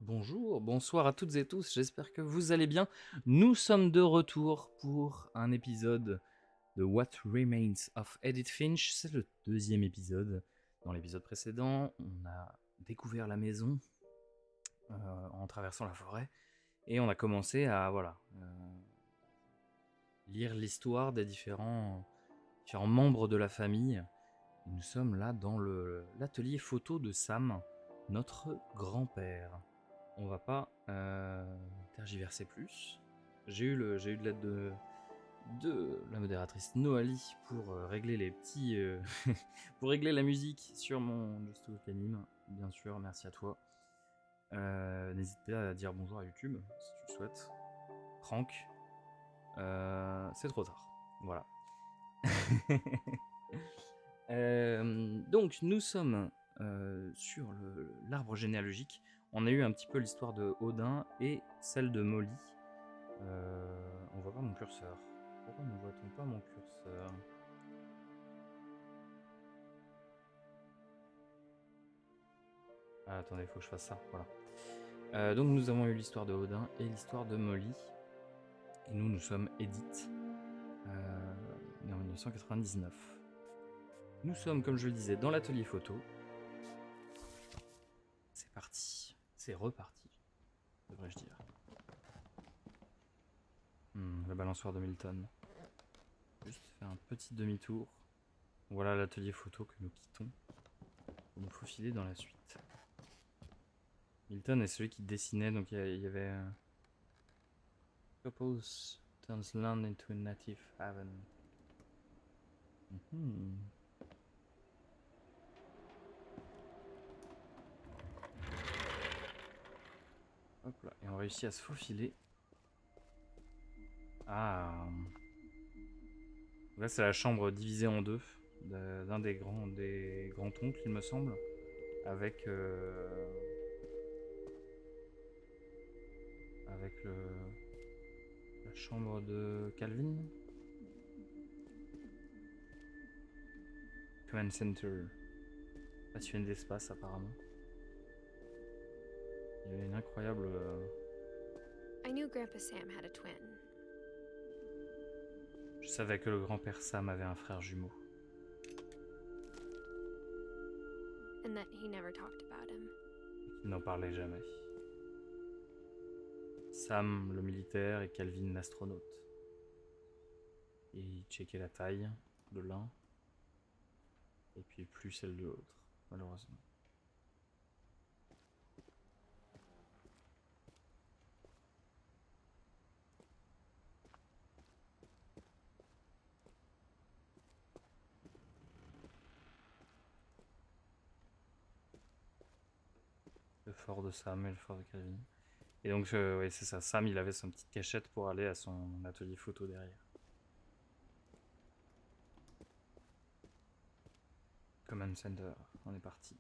Bonjour, bonsoir à toutes et tous, j'espère que vous allez bien. Nous sommes de retour pour un épisode de What Remains of Edith Finch. C'est le deuxième épisode. Dans l'épisode précédent, on a découvert la maison en traversant la forêt et on a commencé à lire l'histoire des différents membres de la famille. Et nous sommes là dans l'atelier photo de Sam, notre grand-père. On va pas tergiverser plus. J'ai eu de l'aide de la modératrice Noali pour régler les petits pour régler la musique sur mon Just Anime. Bien sûr, merci à toi. N'hésite pas à dire bonjour à YouTube si tu le souhaites. Franck, c'est trop tard. Voilà. Donc nous sommes sur l'arbre généalogique. On a eu un petit peu l'histoire de Odin et celle de Molly. On voit pas mon curseur. Pourquoi ne voit-on pas mon curseur? Ah, attendez, il faut que je fasse ça. Voilà. Donc nous avons eu l'histoire de Odin et l'histoire de Molly. Et nous sommes Edith, née en 1999. Nous sommes, comme je le disais, dans l'atelier photo. C'est parti. C'est reparti, devrais-je dire. Le balançoire de Milton. Juste faire un petit demi-tour. Voilà l'atelier photo que nous quittons pour nous faufiler dans la suite. Milton est celui qui dessinait, donc il y avait Couples turns land into a native haven. Hop là, et on réussit à se faufiler. Ah. Là, c'est la chambre divisée en deux d'un des grands-oncles, il me semble, avec la chambre de Calvin. Command Center. Passionné d'espace, apparemment. Il y avait une incroyable. I knew Grandpa Sam had a twin. Je savais que le grand-père Sam avait un frère jumeau. And that he never talked about him. Il n'en parlait jamais. Sam, le militaire, et Calvin, l'astronaute. Et il checkait la taille de l'un, et puis plus celle de l'autre, malheureusement. Le fort de Sam et le fort de Calvin. Et donc, oui, c'est ça. Sam, il avait son petite cachette pour aller à son atelier photo derrière. Command Center, on est parti.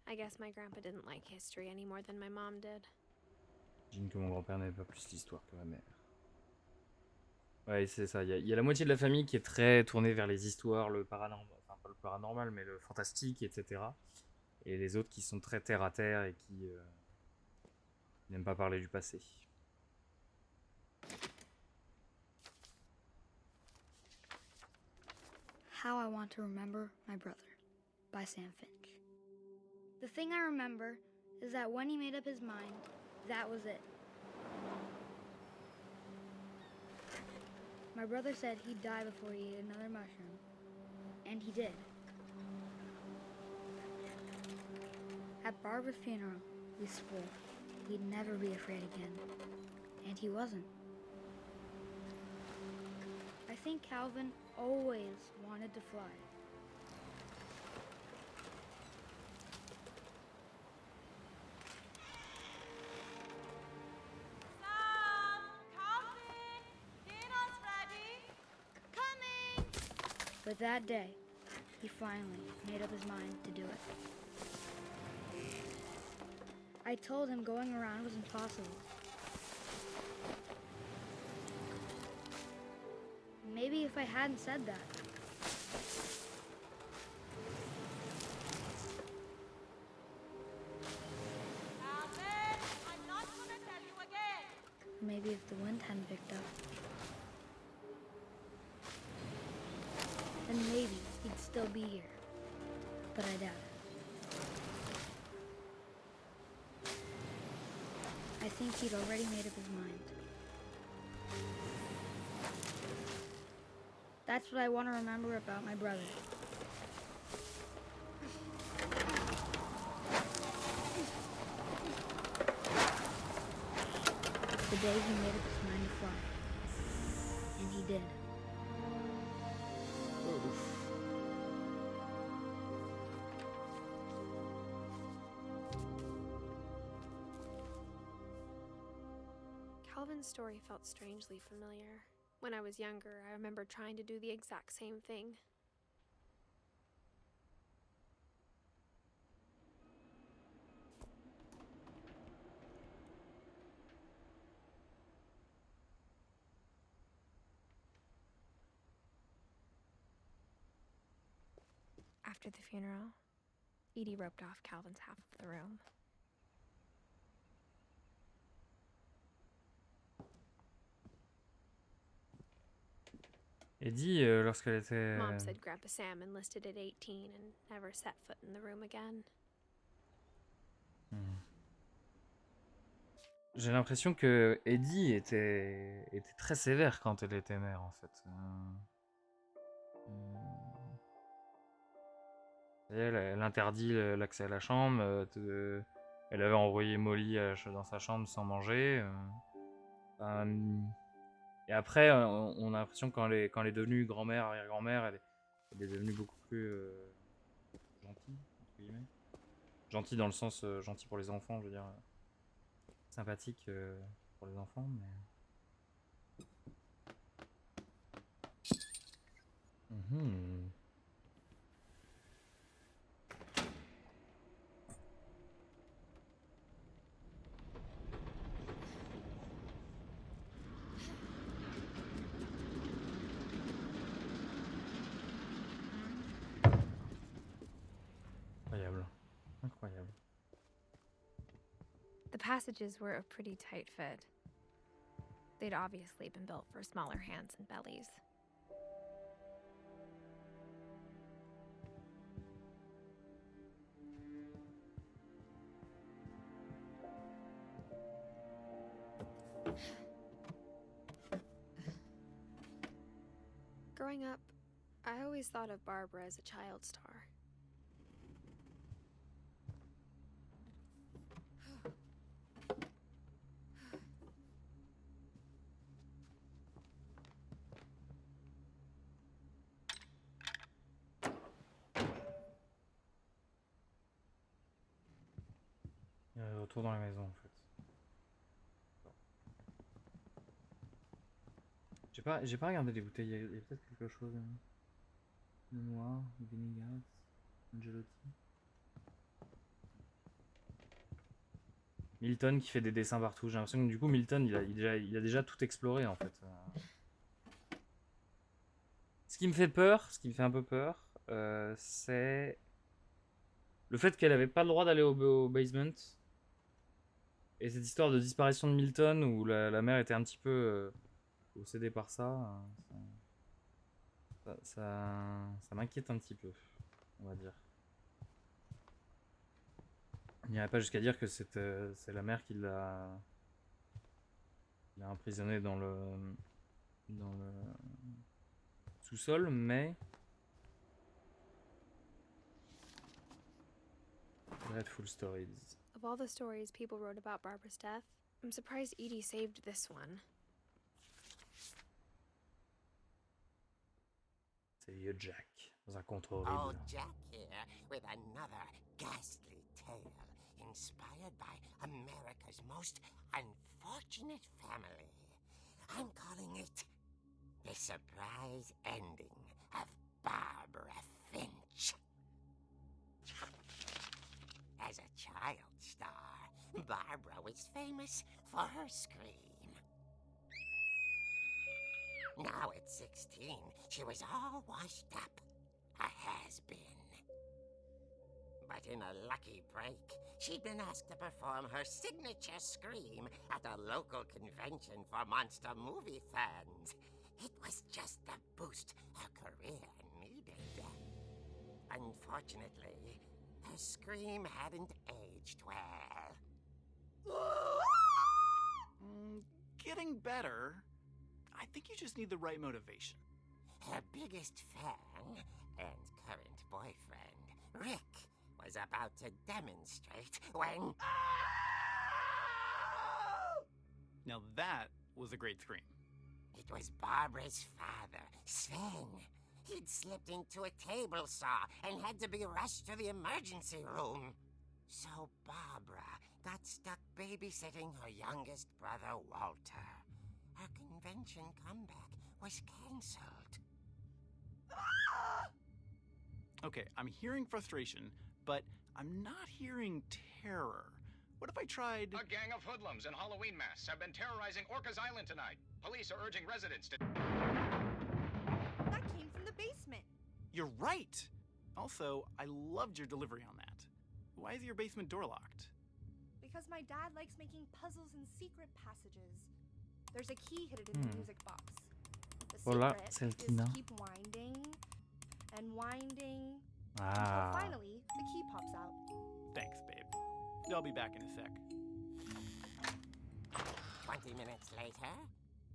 I guess my grandpa didn't like history any more than my mom did. J'imagine que mon grand-père n'avait pas plus l'histoire que ma mère. Ouais, c'est ça. Il y a la moitié de la famille qui est très tournée vers les histoires, le paranormal, enfin pas le paranormal, mais le fantastique, etc. Et les autres qui sont très terre à terre et qui n'aiment pas parler du passé. How I Want to Remember My Brother by Sam Finch. The thing I remember is that when he made up his mind, that was it. My brother said he'd die before he ate another mushroom, and he did. At Barbara's funeral, we swore he'd never be afraid again, and he wasn't. I think Calvin always wanted to fly. But that day, he finally made up his mind to do it. I told him going around was impossible. Maybe if I hadn't said that. Calvin, maybe if the wind hadn't picked up, then maybe he'd still be here. But I doubt it. I think he'd already made up his mind. That's what I want to remember about my brother. The day he made up his mind to fly. And he did. Calvin's story felt strangely familiar. When I was younger, I remember trying to do the exact same thing. After the funeral, Edie roped off Calvin's half of the room. Eddie, lorsqu'elle était... Mom said Grandpa Sam enlisted at 18 and never set foot in the room again. J'ai l'impression que Eddie était très sévère quand elle était mère, en fait. Elle interdit l'accès à la chambre. Elle avait envoyé Molly dans sa chambre sans manger. Et après, on a l'impression que quand elle est devenue grand-mère, arrière-grand-mère, elle est devenue beaucoup plus gentille, entre guillemets. Gentille dans le sens gentil pour les enfants, je veux dire. Sympathique pour les enfants, mais... Incroyable. Incroyable. The passages were a pretty tight fit. They'd obviously been built for smaller hands and bellies. Growing up, I always thought of Barbara as a child star. Retour dans la maison, en fait. J'ai pas regardé les bouteilles. Il y a peut-être quelque chose de noir, vinaigre, angelotti. Milton qui fait des dessins partout. J'ai l'impression que du coup Milton il a déjà tout exploré en fait. Ce qui me fait peur, ce qui me fait un peu peur, c'est le fait qu'elle avait pas le droit d'aller au basement. Et cette histoire de disparition de Milton où la mère était un petit peu possédée par ça, ça m'inquiète un petit peu, on va dire. Il n'irait pas jusqu'à dire que c'est la mère qui l'a emprisonné dans le sous-sol, mais Dreadful Stories. Of all the stories people wrote about Barbara's death, I'm surprised Edie saved this one. C'est vieux Jack, dans un conte horrible. Oh, Jack here with another ghastly tale inspired by America's most unfortunate family. I'm calling it The Surprise Ending of Barbara Finch. As a child star, Barbara was famous for her scream. Now at 16, she was all washed up, a has-been. But in a lucky break, she'd been asked to perform her signature scream at a local convention for monster movie fans. It was just the boost her career needed. Unfortunately, her scream hadn't aged well. Getting better. I think you just need the right motivation. Her biggest fan and current boyfriend, Rick, was about to demonstrate when... Now that was a great scream. It was Barbara's father, Sven. He'd slipped into a table saw and had to be rushed to the emergency room. So Barbara got stuck babysitting her youngest brother, Walter. Her convention comeback was cancelled. Okay, I'm hearing frustration, but I'm not hearing terror. What if I tried... A gang of hoodlums in Halloween masks have been terrorizing Orcas Island tonight. Police are urging residents to... That came from the basement. You're right! Also, I loved your delivery on that. Why is your basement door locked? Because my dad likes making puzzles and secret passages. There's a key hidden in the music box. The Hola, secret Celtina. is keep winding and winding until Ah, finally the key pops out. Thanks, babe. I'll be back in a sec. 20 minutes later,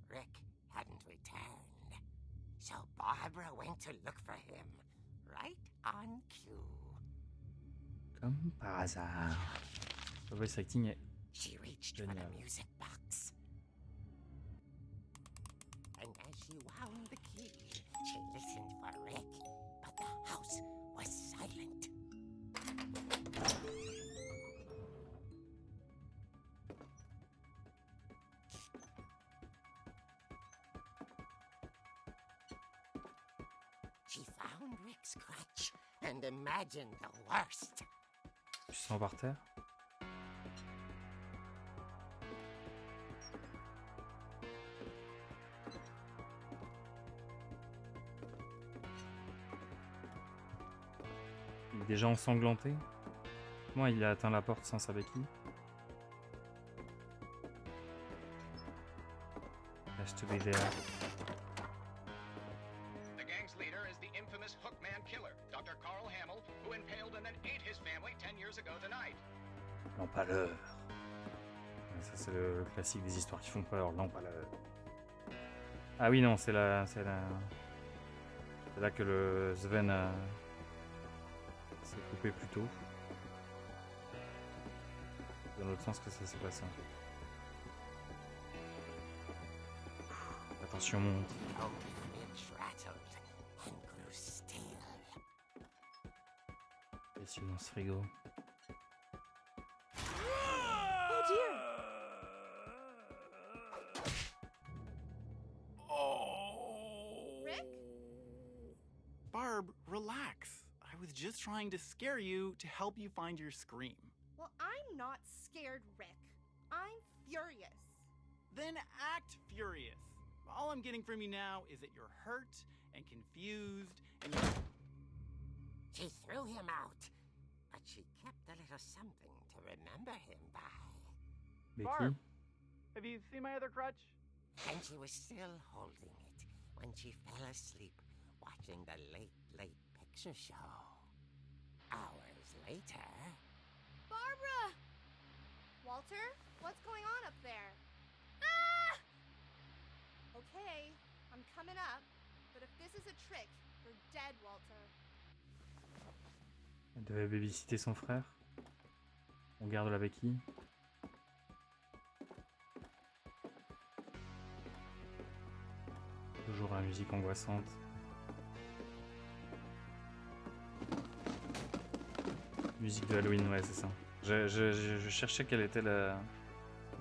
Rick hadn't returned. So Barbara went to look for him, right on cue. comme par hasard. Le voice acting est... She reached for the Génial. music box. And as she wound the key, she listened for Rick, but the house was silent. She found Rick's crutch and imagined the worst. Tu sens par terre? Il est déjà ensanglanté? Comment il a atteint la porte sans sa béquille? Has to be there. The gang's leader is the infamous Hookman killer, Dr. Carl Hamill, who impaled and then ate his family 10 years ago tonight. L'empaleur. Ça c'est le classique des histoires qui font peur, l'empaleur. Ah oui non, c'est là que le Sven s'est coupé plus tôt. Dans l'autre sens que ça s'est passé. Attention monte. Old Finch rattled and grew still. Messieurs dans ce frigo. Oh dear! Oh! Rick? Barb, relax. I was just trying to scare you to help you find your scream. Well, I'm not scared, Rick. I'm furious. Then act furious. All I'm getting from you now is that you're hurt and confused and you're... She threw him out, but she kept a little something to remember him by. Becky. Have you seen my other crutch? And she was still holding it when she fell asleep watching the late picture show. Hours later... Barbara! Walter, what's going on up there? Ah! Okay, I'm coming up, but if this is a trick, you're dead, Walter. Elle devait babysitter son frère. On garde la béquille. Toujours la musique angoissante. Musique de Halloween, ouais, c'est ça. Je cherchais quelle était la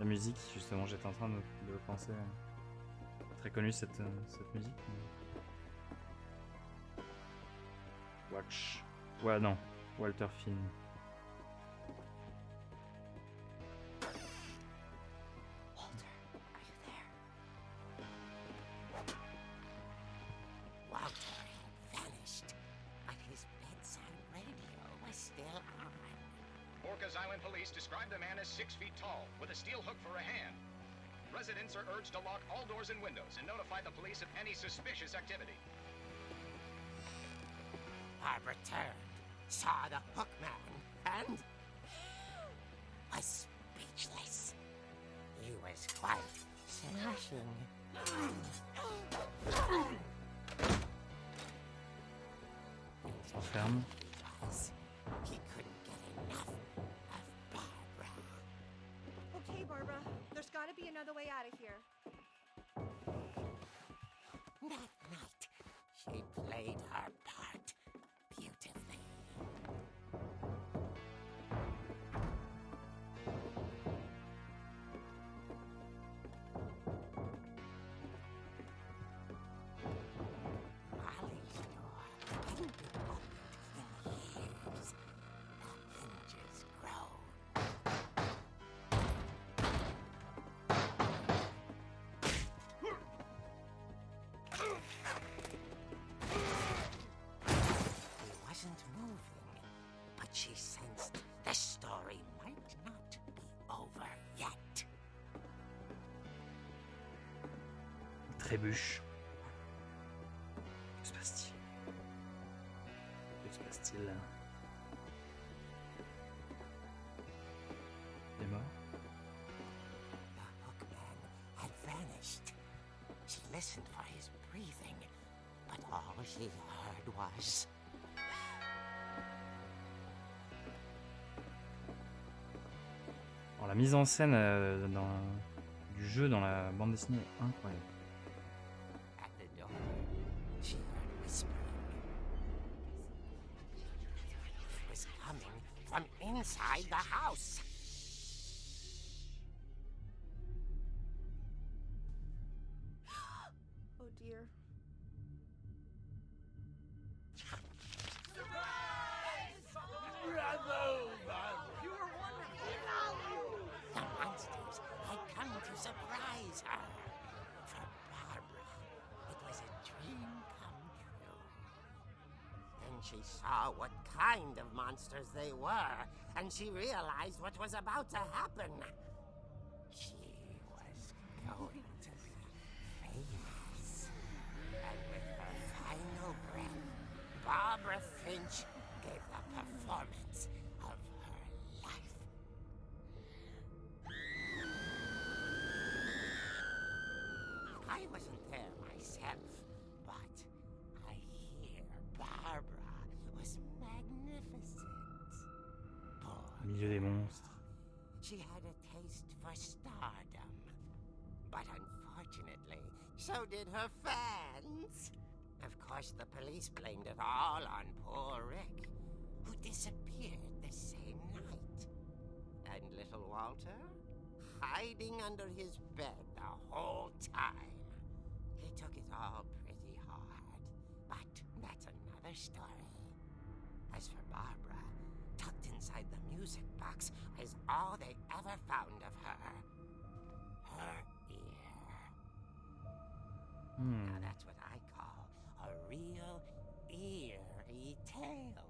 musique, justement, j'étais en train de le penser. Très connue cette musique. Watch. Ouais, non. Walter Finn. Walter, are you there? Walter had vanished, but his bedside radio was still on. police describe the man as 6 feet tall, with a steel hook for a hand. Residents are urged to lock all doors and windows and notify the police of any suspicious activity. Barbara turned, saw the hook man, and was speechless. He was quite smashing. S'enferme. He couldn't get enough of Barbara. Okay, Barbara, there's gotta be another way out of here. That night, she played her part beautifully. Molly's door hadn't been opened in years. The hinges groaned. He wasn't moving, but she sensed the story might not be over yet. Trébuche. Que se passe-t-il? Que se passe-t-il là? Il est mort? The hookman had vanished. She listened for his breathing, but all she heard was... Alors, la mise en scène du jeu dans la bande dessinée est incroyable. At the door, she heard whispering. It was coming from inside the house. Oh dear. The monsters had come to surprise her. For Barbara, it was a dream come true. Then she saw what kind of monsters they were, and she realized what was about to happen. She was going to be famous. And with her final breath, Barbara Finch gave the performance of her life. I wasn't there myself, but I hear Barbara was magnificent. Au milieu des monstres. She had a taste for stardom. But unfortunately, so did her fans. Of course, the police blamed it all on poor Rick, who disappeared the same night. And little Walter, hiding under his bed the whole time. He took it all pretty hard, but that's another story. As for Barbara, tucked inside the music box is all they ever found of her. Her ear. Now that's what I call a real eerie tale.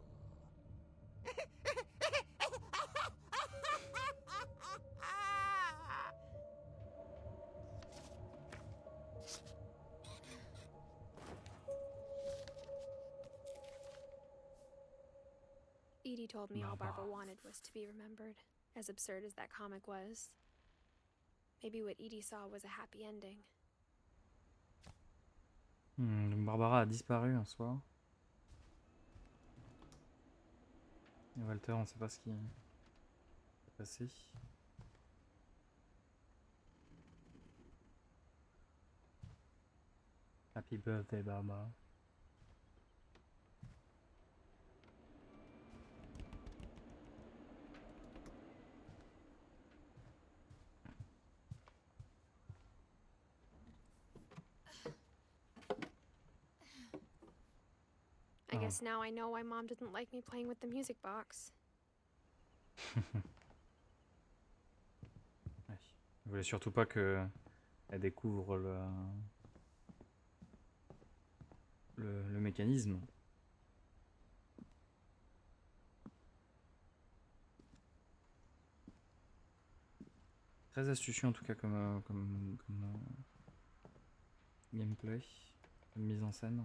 Edie told me all Barbara Barbara. wanted was to be remembered, as absurd as that comic was. Maybe what Edie saw was a happy ending. Donc Barbara a disparu un soir. Et Walter, on ne sait pas ce qui s'est passé. Happy birthday, Barbara. I guess now I know why Mom didn't like me playing with the music box. Ouais. Je voulais surtout pas que elle découvre le mécanisme. très astucieux en tout cas comme gameplay, comme mise en scène.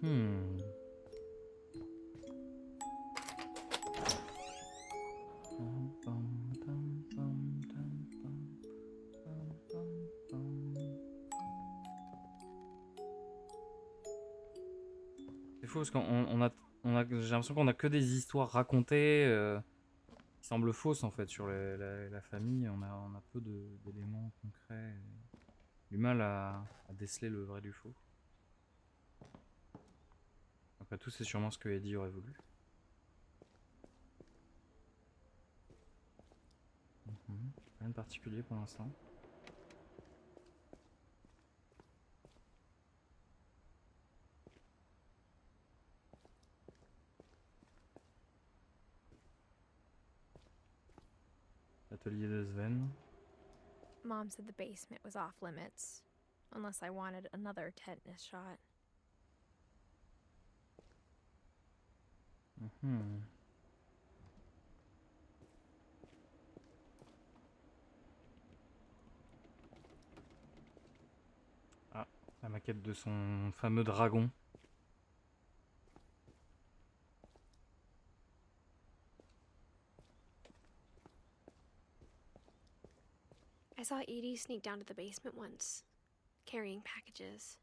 Mhm. C'est fou parce j'ai l'impression qu'on a que des histoires racontées qui semblent fausses en fait sur la famille. On a peu d'éléments concrets. Du mal à déceler le vrai du faux. Après tout, c'est sûrement ce que Eddie aurait voulu. Rien de particulier pour l'instant. L'atelier de Sven. Mom said the basement was off limits, unless I wanted another tetanus shot. Ah, la maquette de son fameux dragon. I saw Edie sneak down to the basement once, carrying packages.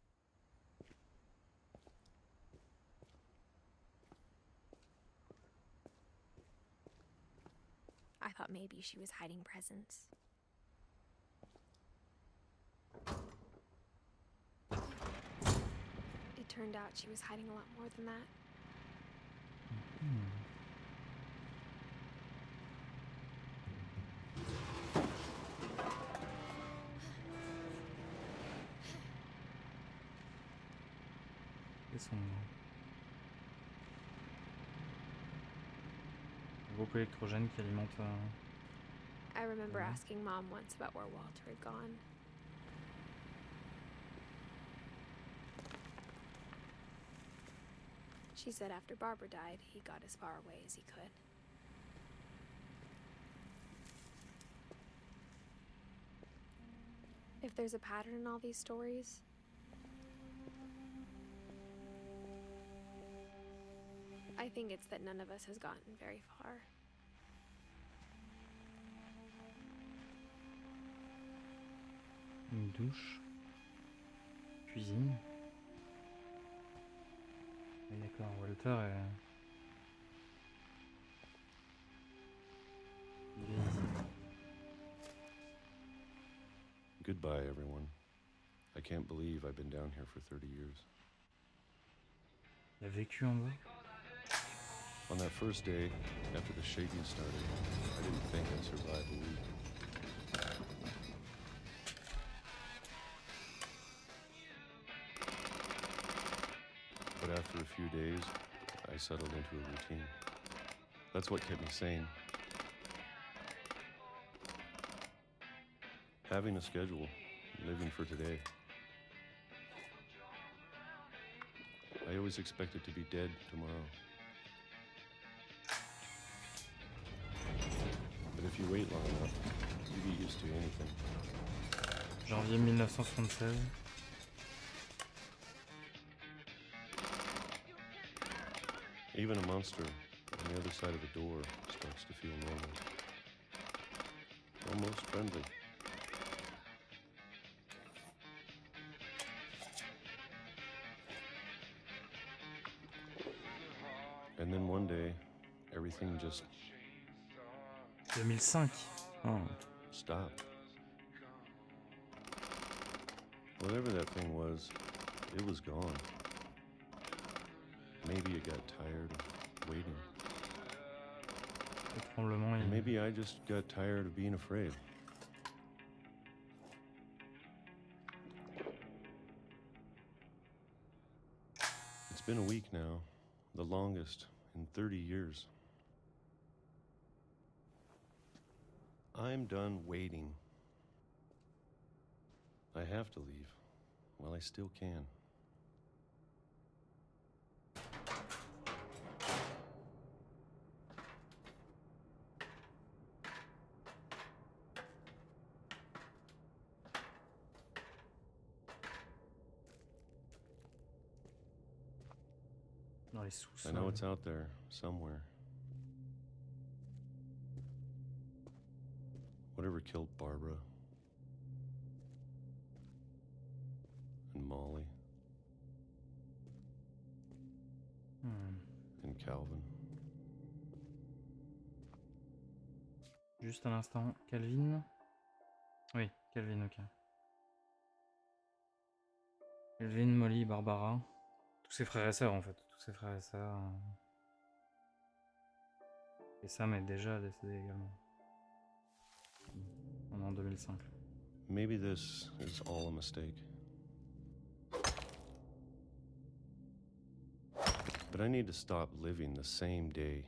I thought maybe she was hiding presents. It turned out she was hiding a lot more than that. Et son groupe électrogène qui alimente I remember Mhm. asking Mom once about where Walter had gone. She said after Barbara died, he got as far away as he could. If there's a pattern in all these stories, I think it's that none of us has gotten very far. une douche, cuisine. Et d'accord, Walter est... il est ici. Goodbye, everyone. I can't believe I've been down here for 30 years. Il a vécu en bas. On that first day, after the shaking started, I didn't think I'd survive a week. But after a few days, I settled into a routine. That's what kept me sane. Having a schedule, living for today. I always expected to be dead tomorrow. But if you wait long enough, you get used to anything. Janvier 1976. Even a monster on the other side of a door starts to feel normal. Almost friendly. And then one day, everything just 2005. Oh. stopped. Whatever that thing was, it was gone. Maybe it got tired of waiting. Le tremblement, il... Maybe I just got tired of being afraid. It's been a week now, the longest in 30 years. I'm done waiting. I have to leave. still can. Dans les I sous-sols. know it's out there, somewhere. Whatever killed Barbara. And Molly. And Calvin. Juste un instant. Calvin? Oui, Calvin, ok. Calvin, Molly, Barbara. Tous ses frères et sœurs en fait. Tous ses frères et sœurs. Et Sam est déjà décédé également. On est en 2005. Maybe this is all a mistake. But I need to stop living the same day.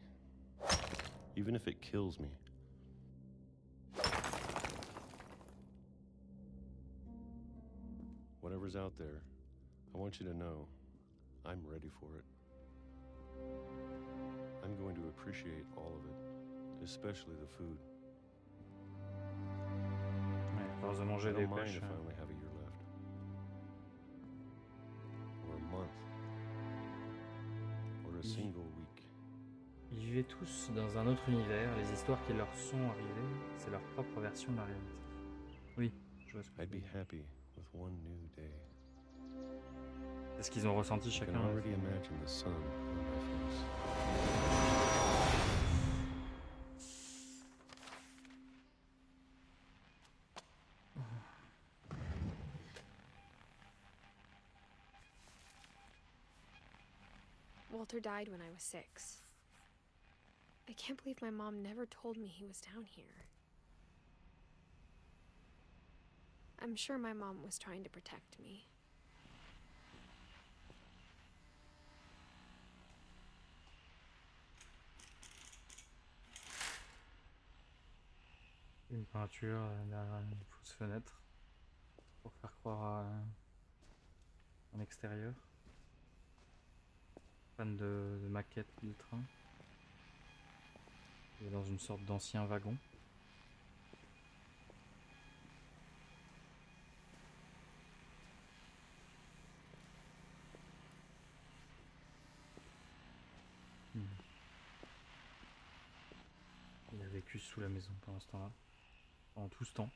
Even if it kills me. Whatever's out there, I want you to know I'm ready for it. I'm going to appreciate all of it, especially the food. Ouais, à force de manger I des don't mind pêches. if I only have a year left. Or a month. Or a single week. Ils vivaient tous dans un autre univers. Les histoires qui leur sont arrivées, c'est leur propre version de la réalité. Oui, je vois ce que I'd tu be veux dire. happy with one new day. C'est ce qu'ils ont ressenti I can chacun. already imagine the sun on my face. Walter died when I was 6. I can't believe my mom never told me he was down here. I'm sure my mom was trying to protect me. Une peinture derrière une fausse fenêtre pour faire croire à un extérieur. Fan de maquettes de train. Il est dans une sorte d'ancien wagon. Il a vécu sous la maison pendant ce temps-là. Pendant tout ce temps.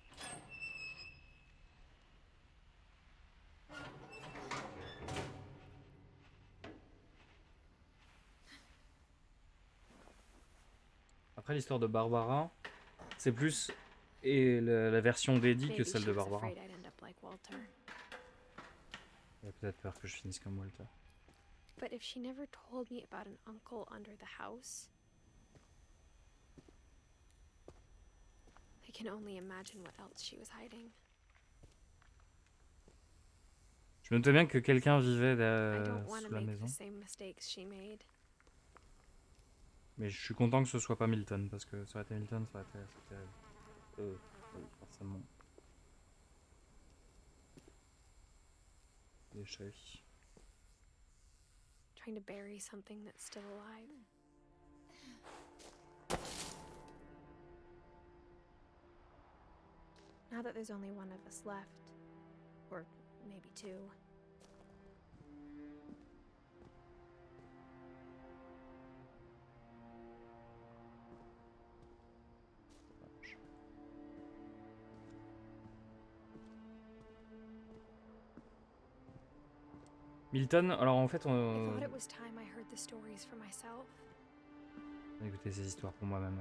Après l'histoire de Barbara, c'est plus la version d'Eddie que Maybe celle she de was Barbara. afraid I'd end up like Walter. Il a peut-être peur que je finisse comme Walter. But if she never told me about an uncle under the house, I can only imagine what else she was hiding. Je me doutais bien que quelqu'un vivait I don't want to sous la make maison. the same mistakes she made. Mais je suis content que ce soit pas Milton, parce que ça aurait été Milton, ça aurait été assez terrible. Oui, forcément. Déchet. Trying to bury something that's still alive. Now that there's only one of us left, or maybe two, Milton, alors en fait, I on thought it was time I heard the stories for myself. va écouter ces histoires pour moi-même.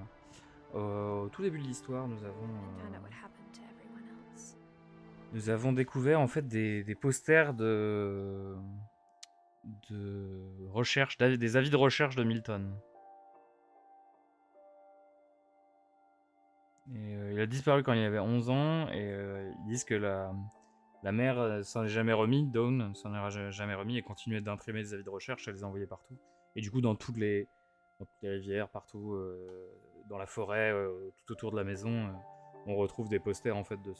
Au tout début de l'histoire, nous And found out what happened to everyone else. avons découvert en fait des posters de recherche, des avis de recherche de Milton. Et il a disparu quand il avait 11 ans et ils disent que la mère s'en est jamais remis, Dawn s'en est jamais remis et continuait d'imprimer des avis de recherche, elle les envoyait partout. Et du coup dans toutes les rivières, partout, dans la forêt, tout autour de la maison, on retrouve des posters en fait de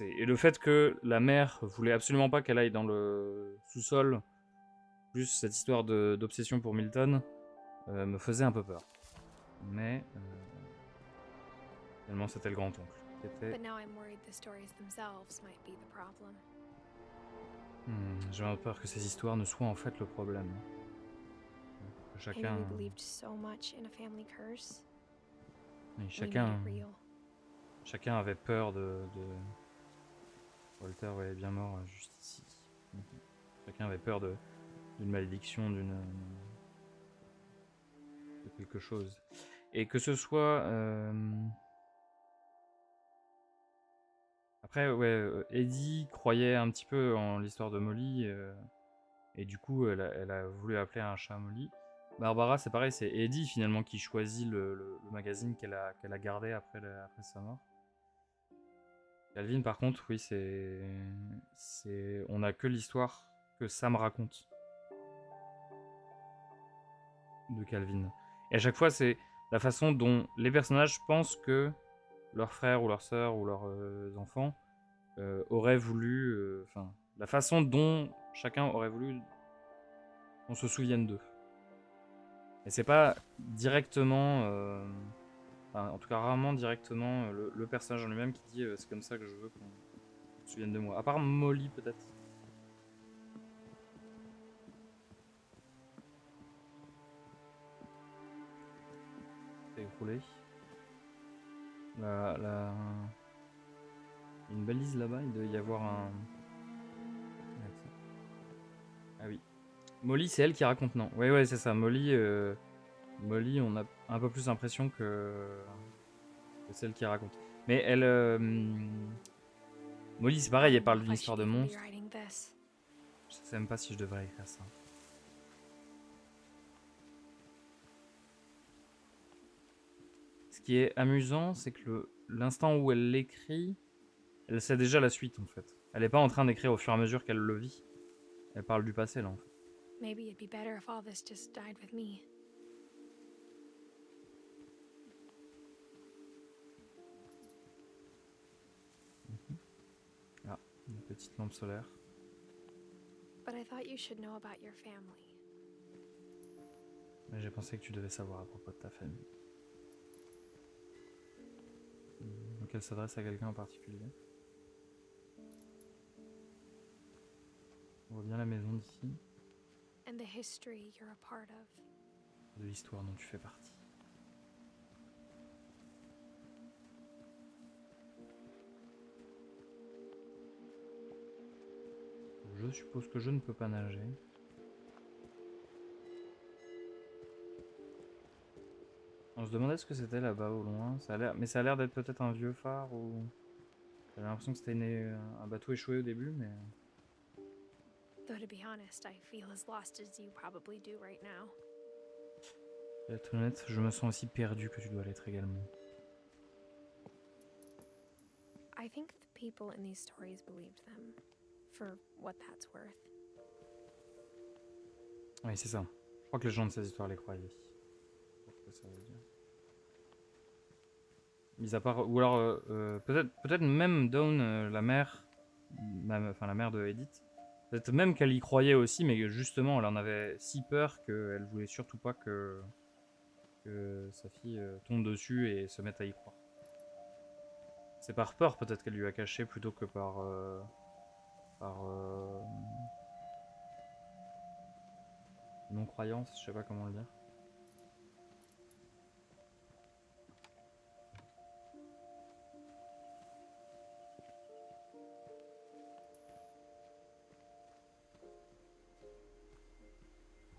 Et le fait que la mère voulait absolument pas qu'elle aille dans le sous-sol, plus cette histoire d'obsession pour Milton, me faisait un peu peur. Mais finalement c'était le grand-oncle qui était... But now I'm worried the stories themselves might be the problem. J'ai peur que ces histoires ne soient en fait le problème. Que chacun... Maybe we believed so much in a family curse. Oui, We made it real. chacun avait peur de... Walter est bien mort juste ici. Chacun avait peur d'une malédiction, de quelque chose. Et que ce soit... Après, ouais, Eddie croyait un petit peu en l'histoire de Molly, et du coup, elle a voulu appeler un chat Molly. Barbara, c'est pareil, c'est Eddie finalement qui choisit le magazine qu'elle a gardé après sa mort. Calvin, par contre, oui, on a que l'histoire que Sam raconte de Calvin. Et à chaque fois, c'est la façon dont les personnages pensent que leurs frères ou leurs sœurs ou leurs enfants auraient voulu... Enfin, la façon dont chacun aurait voulu qu'on se souvienne d'eux. Et c'est pas directement... en tout cas, rarement directement le personnage en lui-même qui dit c'est comme ça que je veux qu'on se souvienne de moi. À part Molly, peut-être. C'est roulé. Une balise là-bas, il doit y avoir un... Ah oui. Molly, c'est elle qui raconte, non? Ouais, c'est ça. Molly, on a un peu plus l'impression que celle qui raconte. Mais elle... Molly, c'est pareil, elle parle d'une histoire de monstre. Je sais même pas si je devrais écrire ça. Ce qui est amusant, c'est que l'instant où elle l'écrit, elle sait déjà la suite en fait. Elle est pas en train d'écrire au fur et à mesure qu'elle le vit. Elle parle du passé là en fait. Maybe it'd be better if all this just died with me. Ah, une petite lampe solaire. But I thought you should know about your family. Mais j'ai pensé que tu devais savoir à propos de ta famille. Donc elle s'adresse à quelqu'un en particulier. On voit bien la maison d'ici. And the history you're a part of. De l'histoire dont tu fais partie. Je suppose que je ne peux pas nager. On se demandait ce que c'était là-bas au loin. Mais ça a l'air d'être peut-être un vieux phare ou... J'avais l'impression que c'était un bateau échoué au début, mais... Though to be honest, I feel as lost as you probably do right now. Pour être honnête, je me sens aussi perdu que tu dois l'être également. I think the people in these stories believed them, for what that's worth. Oui, c'est ça. Je crois que les gens de ces histoires les croyaient. Qu'est-ce que ça veut dire? Mis à part... Ou alors, peut-être même Dawn, la mère... Enfin, la mère de Edith. Peut-être même qu'elle y croyait aussi, mais justement, elle en avait si peur qu'elle voulait surtout pas que sa fille tombe dessus et se mette à y croire. C'est par peur peut-être qu'elle lui a caché plutôt que par non-croyance, je sais pas comment le dire.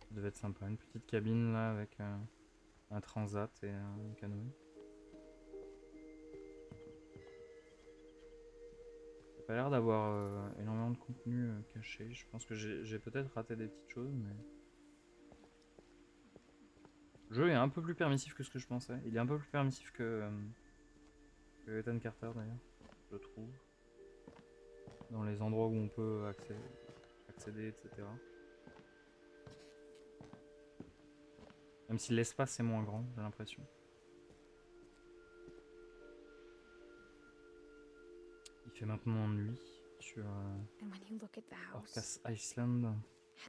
Ça devait être sympa, une petite cabine là avec un transat et un canoë. Ça n'a pas l'air d'avoir énormément de contenu caché. Je pense que j'ai peut-être raté des petites choses, mais... Le jeu est un peu plus permissif que ce que je pensais. Il est un peu plus permissif que Ethan Carter d'ailleurs, je trouve. Dans les endroits où on peut accéder, etc. Même si l'espace est moins grand, j'ai l'impression. Il fait maintenant nuit sur And when you look at the house, Orcas Island.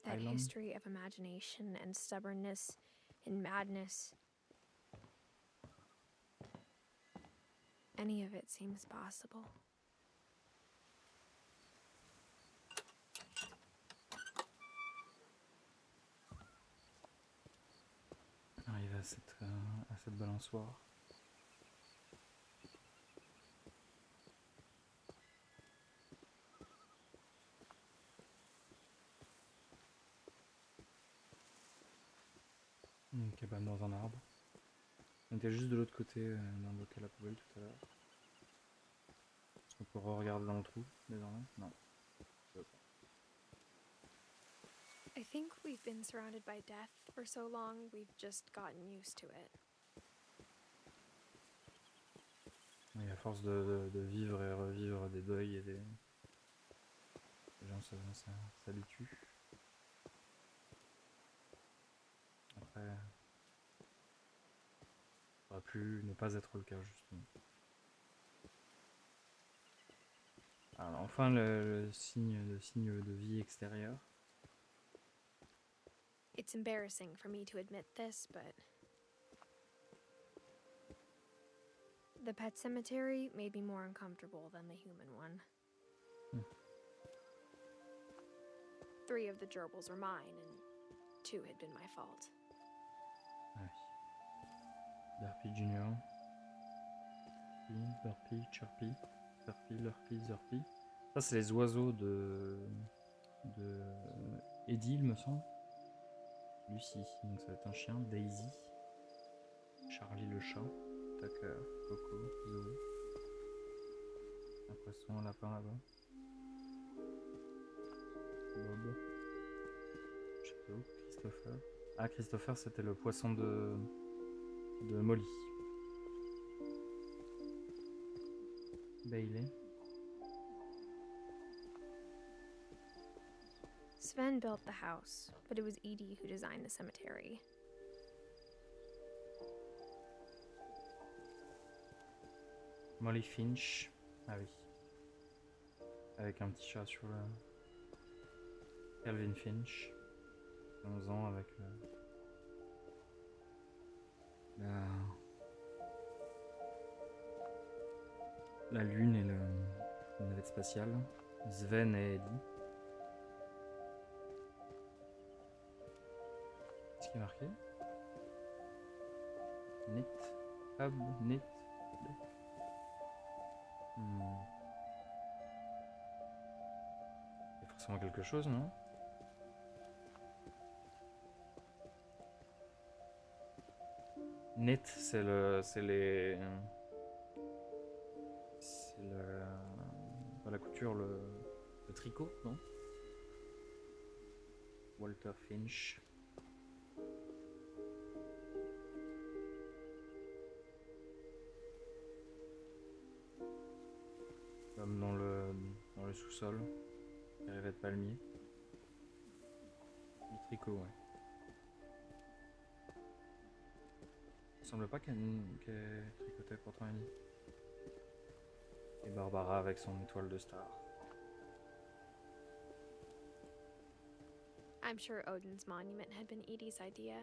that Island. history of imagination and stubbornness and madness, any of it seems possible. Arrive à cette balançoire. Une cabane dans un arbre. On était juste de l'autre côté d'un bocal à poubelle tout à l'heure. Est-ce qu'on peut re-regarder dans le trou désormais? Non. Je veux pas. I think we've been surrounded by death for so long, we've just gotten used to it. Et à force de vivre et revivre des deuils et des... Les gens s'habituent. Après... Ça aurait pu ne pas être le cas justement. Alors enfin le signe de vie extérieure. It's embarrassing for me to admit this, but the pet cemetery made me more uncomfortable than the human one. 3 of the gerbils were mine, and 2 had been my fault. Ouais. Derpy Junior. Burpy, Chirpy, Burpy, Lurpy, Zurpy. Ça c'est les oiseaux de Eddie, il me semble. Lucie, donc ça va être un chien. Daisy, Charlie le chat, Tucker, Coco, Zoé. Un poisson, un lapin là-bas. Bob, Shadow, Christopher. Ah, Christopher, c'était le poisson de Molly. Bailey. Sven built the house, but it was Edie who designed the cemetery. Molly Finch. Ah oui. Avec un petit chat sur le... Calvin Finch. 11 ans avec la lune et la navette spatiale. Sven et Eddie. Qu'est-ce qui est marqué? Net. Hub. Net. Il y a forcément quelque chose, non? Net, c'est pas la couture, le tricot, non? Walter Finch. Comme dans le sous-sol, arrivé de palmier. Du tricot, ouais. Il semble pas qu'elle tricotait pourtant Annie. Et Barbara avec son étoile de star. I'm sure Odin's monument had been Edie's idea.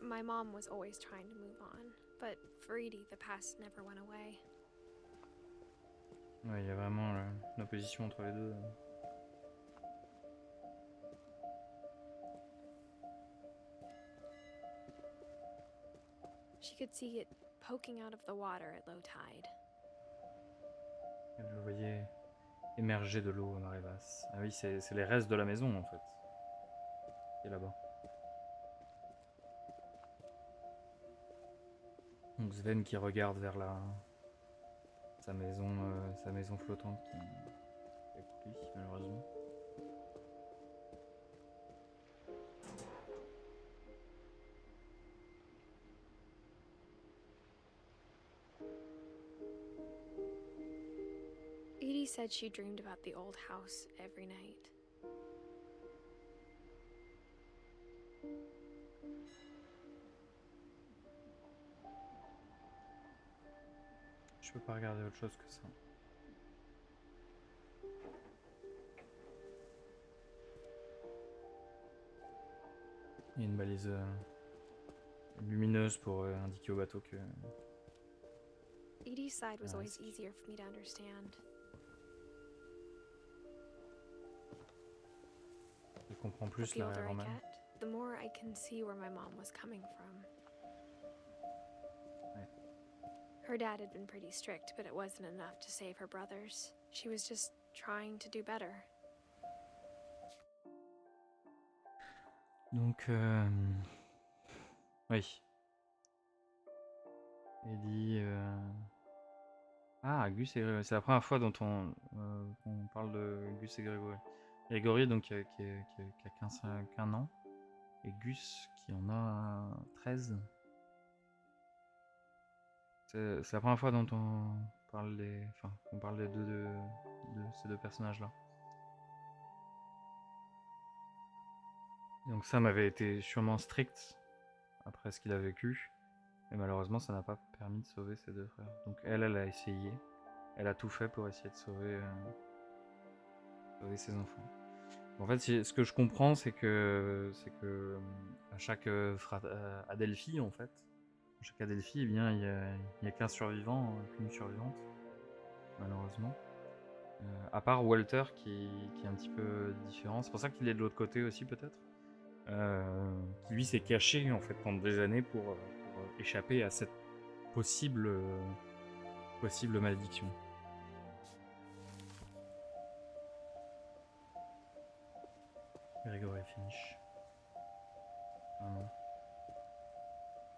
My mom was always trying to move on, but for Edie, the past never went away. Ouais, il y a vraiment une opposition entre les deux. She could see it poking out of the water at low tide. Elle le voyait émerger de l'eau à marée basse. Ah oui, c'est les restes de la maison en fait. Qui est là-bas. Donc Sven qui regarde vers sa maison flottante qui est pour lui, malheureusement. Edie said she dreamed about the old house every night. Je peux pas regarder autre chose que ça. Il y a une balise lumineuse pour indiquer au bateau que... Edie's side was Ah, always c'est- easier for me to understand. Il comprend But plus the older I l'arrière-grand-mère. get, the more I can see where my mom was coming from. Ouais. Her dad had been pretty strict, but it wasn't enough to save her brothers. She was just trying to do better. Donc, oui. Ellie... Ah, Gus et... C'est la première fois dont on parle de Gus et Grégory. Grégory, donc, qui a 15 ans. Et Gus, qui en a 13. C'est la première fois dont on parle des... Enfin, on parle des de ces deux personnages-là. Donc Sam avait été sûrement strict après ce qu'il a vécu. Et malheureusement, ça n'a pas permis de sauver ses deux frères. Donc elle a essayé. Elle a tout fait pour essayer de sauver ses enfants. En fait, ce que je comprends, c'est que à chaque Adelphi, en fait, à chaque Adelphi, eh bien, il y a qu'un survivant, qu'une survivante, malheureusement. À part Walter, qui est un petit peu différent. C'est pour ça qu'il est de l'autre côté aussi, peut-être. Qui lui s'est caché, en fait, pendant des années pour échapper à cette possible malédiction. Grégory Finch. Un an.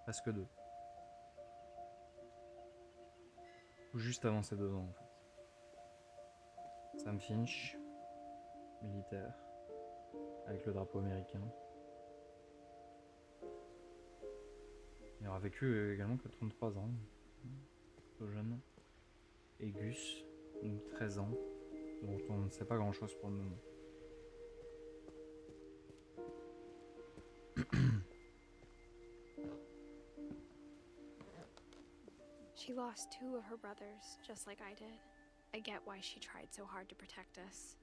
Presque 2. Ou juste avant ses 2 ans, en fait. Sam Finch, militaire, avec le drapeau américain. Il aura vécu également que 33 ans, plutôt jeune. Et Gus, donc 13 ans, dont on ne sait pas grand chose pour le moment. She lost 2 of her brothers, just like I did. I get why she tried so hard to protect us.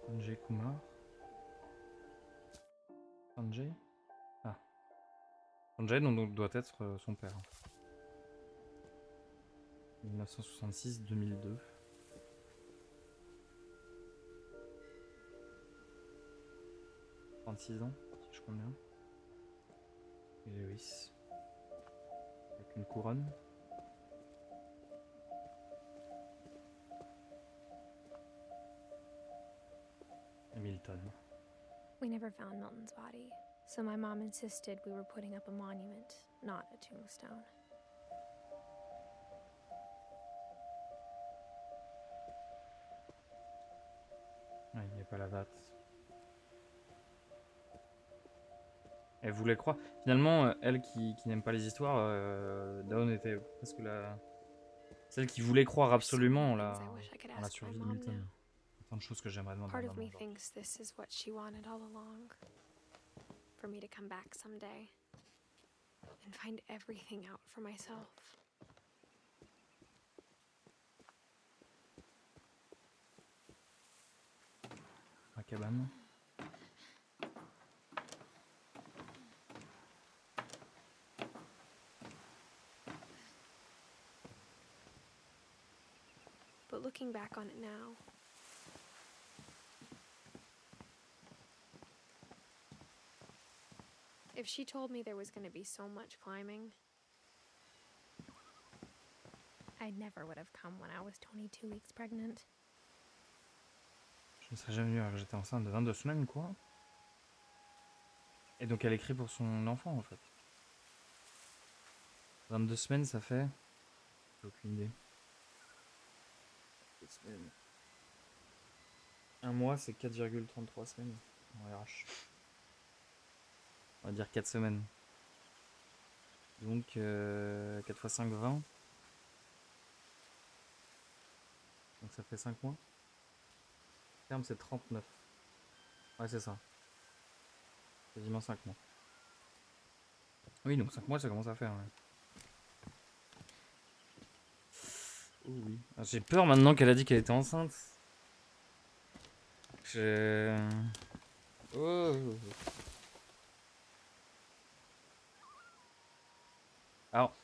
Sanjay Kumar. Sanjay. Ah. Sanjay donc doit être son père. 1966-2002. 36 ans, si je compte bien. Et Lewis. Avec une couronne. Hamilton. We never found Milton's body, so my mom insisted we were putting up a monument, not a tombstone. Ouais, il n'y a pas la date. Elle voulait croire. Finalement, elle qui n'aime pas les histoires, Dawn était presque celle qui voulait croire absolument en la survie de Milton. Il y a tant de choses que j'aimerais demander à Part of maman. me thinks this is what she wanted all along. For me to come back someday and find everything out for myself. La cabane. But looking back on it now, if she told me there was going to be so much climbing, I never would have come when I was 22 weeks pregnant. Je ne serais jamais venu alors que j'étais enceinte de 22 semaines, quoi. Et donc elle écrit pour son enfant, en fait. 22 semaines, ça fait... J'ai aucune idée. 2 semaines. Un mois, c'est 4,33 semaines en RH. On va dire 4 semaines. Donc 4 x 5, 20. Donc ça fait 5 mois. Le terme c'est 39. Ouais, c'est ça. Quasiment 5 mois. Oui, donc 5 mois ça commence à faire. Ouais. Oh oui. Ah, j'ai peur maintenant qu'elle a dit qu'elle était enceinte. Oh. Alors,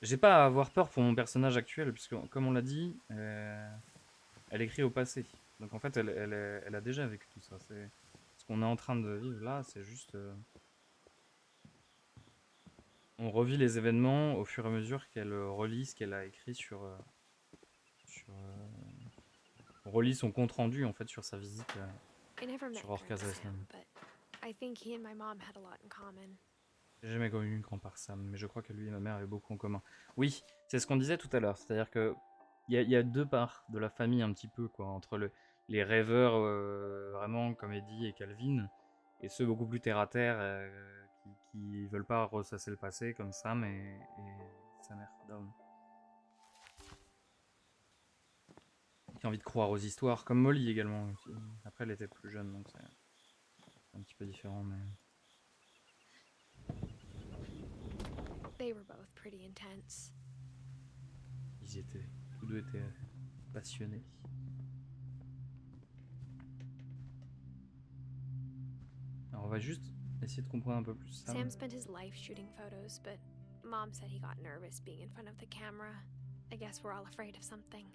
j'ai pas à avoir peur pour mon personnage actuel, puisque comme on l'a dit, elle écrit au passé. Donc en fait, elle a déjà vécu tout ça. Ce qu'on est en train de vivre là, c'est juste... on revit les événements au fur et à mesure qu'elle relit ce qu'elle a écrit on relit son compte rendu en fait sur sa visite I never met sur Orcas Sam, Island. but I think he and my mom had a lot in common. J'ai jamais connu grand-père Sam, mais je crois que lui et ma mère avaient beaucoup en commun. Oui, c'est ce qu'on disait tout à l'heure, c'est-à-dire que il y a deux parts de la famille un petit peu, quoi, entre les rêveurs vraiment comme Eddie et Calvin, et ceux beaucoup plus terre-à-terre qui veulent pas ressasser le passé comme Sam et sa mère, Dawn. Qui a envie de croire aux histoires, comme Molly également. Après, elle était plus jeune, donc c'est un petit peu différent, mais... They were both pretty intense. Tous deux étaient passionnés. Alors on va juste essayer de comprendre un peu plus ça. Sam spent his life shooting photos, but Mom said he got nervous being in front of the camera. I guess we're all afraid of something.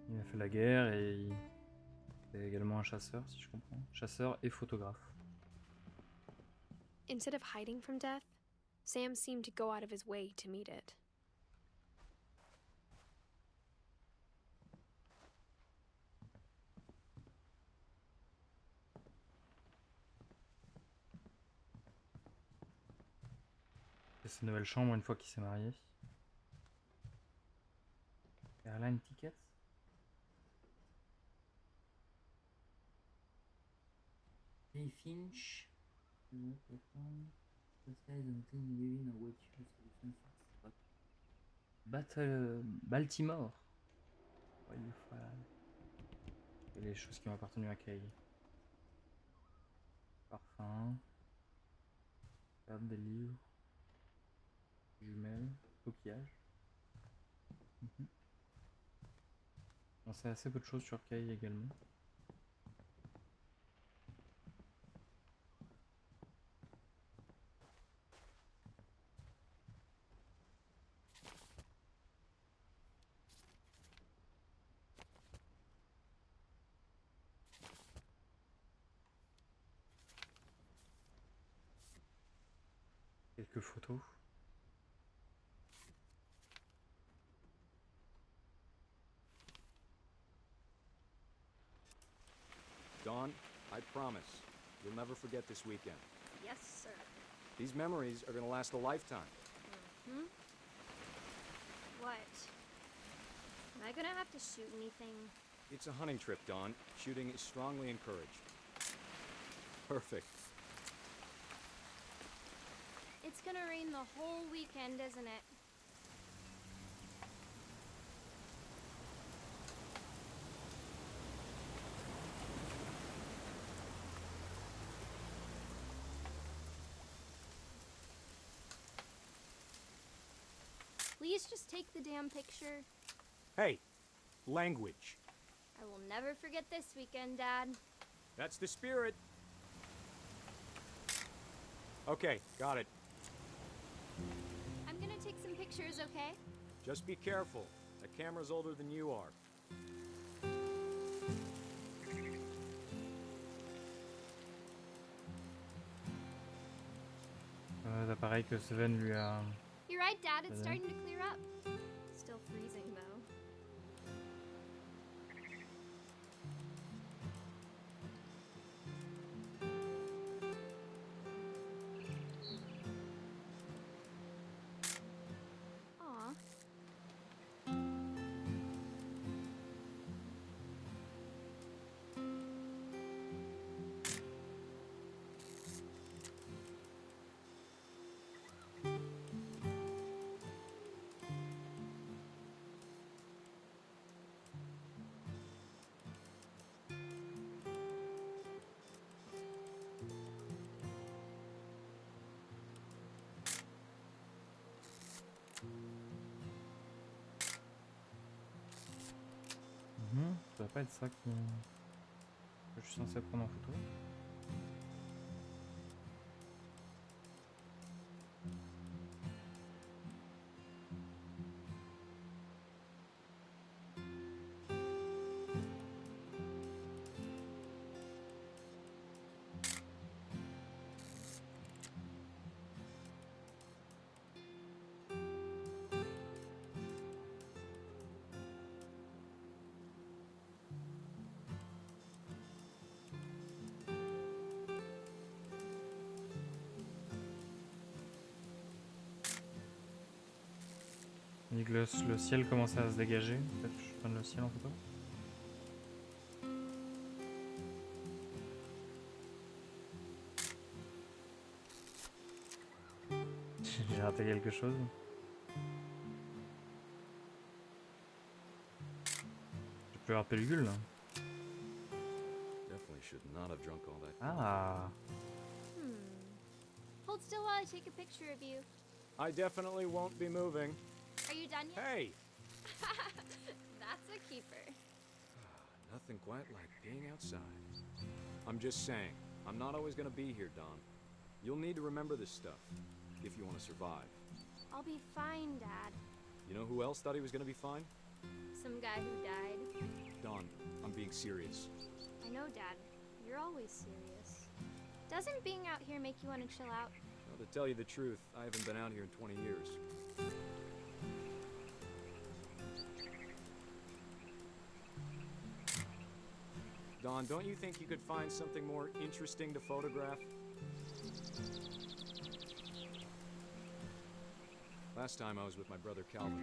Il a fait la guerre et il est également un chasseur, si je comprends. Chasseur et photographe. Instead of hiding from death, Sam seemed to go out of his way to meet it. C'est sa nouvelle chambre une fois qu'il s'est marié. Airline tickets. Hey Finch. Baltimore. Et les choses qui ont appartenu à Kay. Parfum. Table, des livres. Jumelles. Coquillage. On sait assez peu de choses sur Kay également. Quelques photos. Dawn, I promise, you'll never forget this weekend. Yes, sir. These memories are gonna last a lifetime. Hmm? What? Am I gonna have to shoot anything? It's a hunting trip, Dawn. Shooting is strongly encouraged. Perfect. It's gonna rain the whole weekend, isn't it? Please just take the damn picture. Hey, language. I will never forget this weekend, Dad. That's the spirit. Okay, got it. I'm gonna take some pictures, okay? Just be careful. That camera's older than you are. L'appareil que Seven lui a... You're right, Dad. It's starting to clear up. Still freezing, though. Aw. Ça va pas être ça que je suis censé prendre en photo. On dit que le ciel commençait à se dégager. Peut-être que je prenne le ciel en photo. J'ai raté quelque chose. J'ai plus avoir pellicule là. Definitely should not have drunk all that. Ah. Hold still while I take a picture of you. I definitely won't be moving. Are you done yet? Hey! That's a keeper. Nothing quite like being outside. I'm just saying, I'm not always gonna be here, Don. You'll need to remember this stuff, if you want to survive. I'll be fine, Dad. You know who else thought he was gonna be fine? Some guy who died. Don, I'm being serious. I know, Dad. You're always serious. Doesn't being out here make you want to chill out? Well, to tell you the truth, I haven't been out here in 20 years. Don, don't you think you could find something more interesting to photograph? Last time I was with my brother Calvin.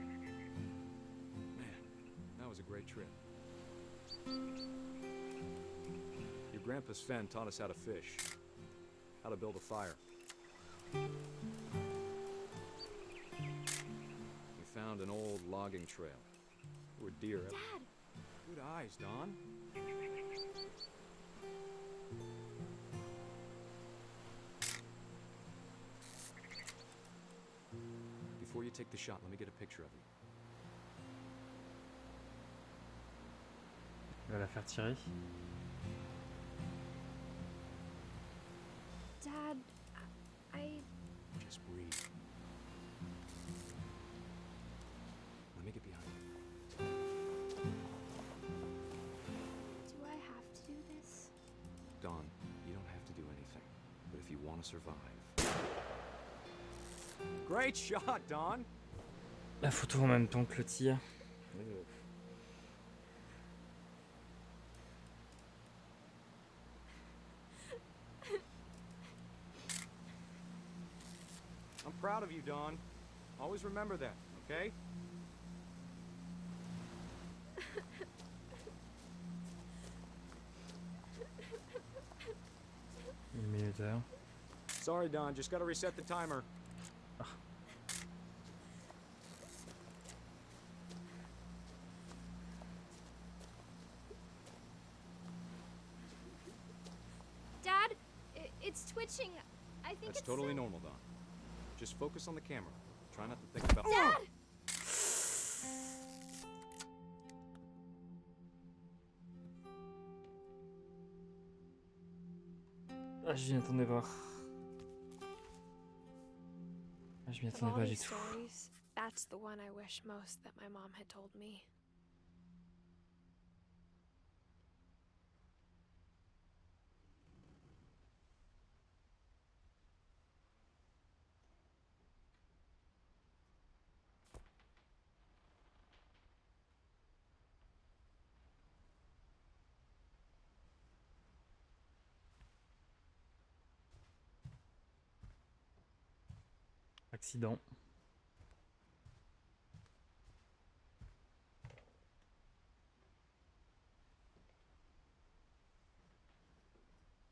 Man, that was a great trip. Your grandpa Sven taught us how to fish, how to build a fire. We found an old logging trail. There were deer. Dad! Good eyes, Don. Before you take the shot, let me get a picture of you. Il va la faire tirer. Dad, I... Just breathe. Let me get behind you. Do I have to do this? Don, you don't have to do anything. But if you want to survive... Great shot, Don! La photo en même temps que le tir. I'm proud of you, Don. Always remember that, okay? Une minuteur. Sorry, Don. Just gotta reset the timer. Dad, it's twitching. I think That's it's totally so- normal, Don. Just focus on the camera. Try not to think about... Dad! Ah, je m'y attendais pas. Ah, je m'y Of attendais all pas du these tout. stories, that's the one I wish most that my mom had told me. Accident.